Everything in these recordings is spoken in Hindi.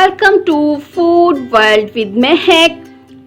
Welcome to food world with Mahak.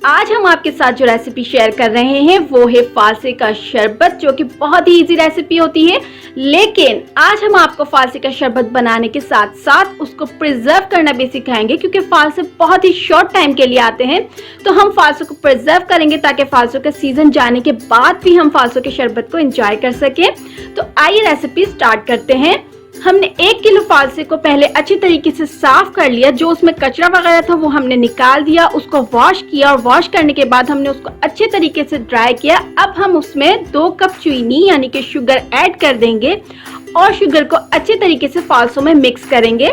आज हम आपके साथ जो रेसिपी शेयर कर रहे हैं वो है फालसे का शरबत, जो कि बहुत ही इजी रेसिपी होती है। लेकिन आज हम आपको फालसे का शरबत बनाने के साथ साथ उसको प्रिजर्व करना भी सिखाएंगे, क्योंकि फालसे बहुत ही शॉर्ट टाइम के लिए आते हैं। तो हम फालसों को प्रिजर्व करेंगे ताकि फालसों का सीजन जाने के बाद भी हम फालसों के शरबत को एंजॉय कर सकें। तो आइए रेसिपी स्टार्ट करते हैं। हमने 1 किलो फालसे को पहले अच्छी तरीके से साफ कर लिया। जो उसमें कचरा वगैरह था वो हमने निकाल दिया, उसको वॉश किया और वॉश करने के बाद हमने उसको अच्छे तरीके से ड्राई किया। अब हम उसमें 2 कप चीनी यानी कि शुगर ऐड कर देंगे और शुगर को अच्छे तरीके से फालसों में मिक्स करेंगे।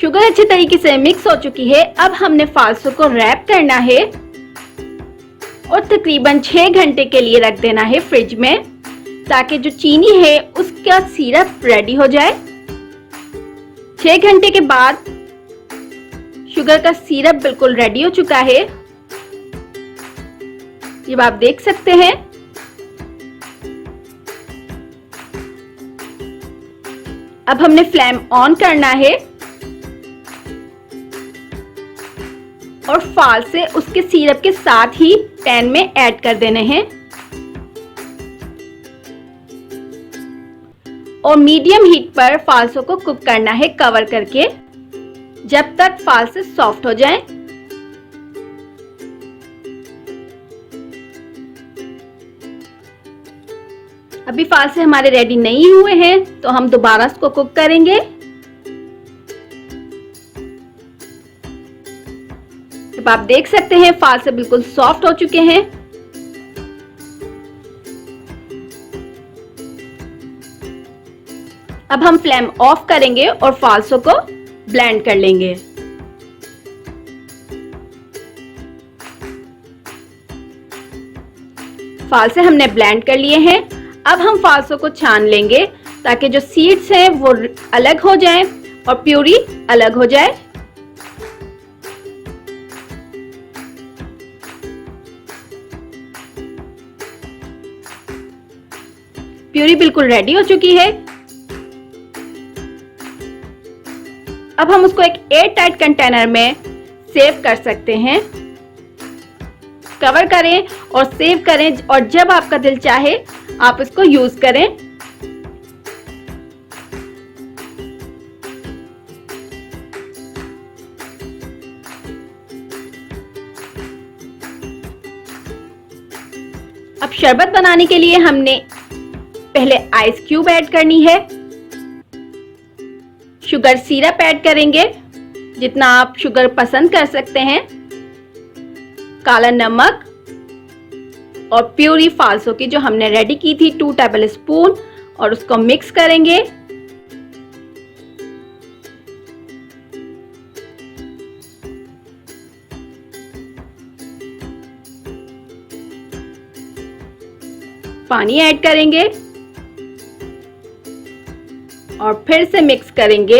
शुगर अच्छे तरीके से मिक्स हो चुकी है। अब हमने फालसों को रैप करना है और तकरीबन 6 घंटे के लिए रख देना है फ्रिज में, ताकि जो चीनी है उसका सिरप रेडी हो जाए। 6 घंटे के बाद शुगर का सिरप बिल्कुल रेडी हो चुका है, ये आप देख सकते हैं। अब हमने फ्लेम ऑन करना है और फालसे उसके सिरप के साथ ही पैन में ऐड कर देने हैं और मीडियम हीट पर फालसों को कुक करना है कवर करके, जब तक फालसे सॉफ्ट हो जाएं। अभी फालसे हमारे रेडी नहीं हुए हैं तो हम दोबारा इसको कुक करेंगे। अब आप देख सकते हैं फालसे बिल्कुल सॉफ्ट हो चुके हैं। अब हम फ्लेम ऑफ करेंगे और फालसों को ब्लेंड कर लेंगे। फालसे हमने ब्लेंड कर लिए हैं। अब हम फालसों को छान लेंगे ताकि जो सीड्स हैं वो अलग हो जाएं और प्यूरी अलग हो जाए। प्यूरी बिल्कुल रेडी हो चुकी है। अब हम उसको एक एयर टाइट कंटेनर में सेव कर सकते हैं। कवर करें और सेव करें और जब आपका दिल चाहे आप इसको यूज करें। अब शरबत बनाने के लिए हमने पहले आइस क्यूब ऐड करनी है, शुगर सिरप ऐड करेंगे जितना आप शुगर पसंद कर सकते हैं, काला नमक और प्यूरी फालसों की जो हमने रेडी की थी 2 टेबल स्पून, और उसको मिक्स करेंगे। पानी ऐड करेंगे और फिर से मिक्स करेंगे।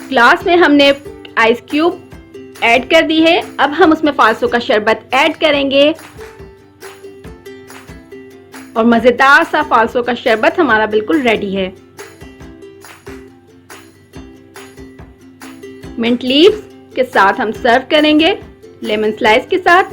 ग्लास में हमने आइस क्यूब ऐड कर दी है। अब हम उसमें फालसों का शरबत ऐड करेंगे और मजेदार सा फालसों का शरबत हमारा बिल्कुल रेडी है। मिंट लीव्स के साथ हम सर्व करेंगे, लेमन स्लाइस के साथ।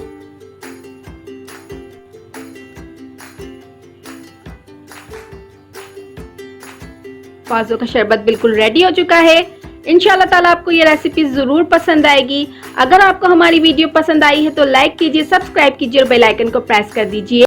फालसों का शरबत बिल्कुल रेडी हो चुका है। इंशाल्लाह ताला आपको ये रेसिपी जरूर पसंद आएगी। अगर आपको हमारी वीडियो पसंद आई है तो लाइक कीजिए, सब्सक्राइब कीजिए और बेल आइकन को प्रेस कर दीजिए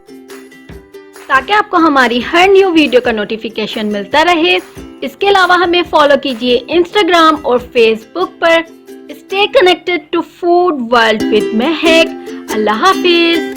ताकि आपको हमारी हर न्यू वीडियो का नोटिफिकेशन मिलता रहे। इसके अलावा हमें फॉलो कीजिए इंस्टाग्राम और फेसबुक पर। Stay connected to food world with Mahak. अल्लाह हाफिज।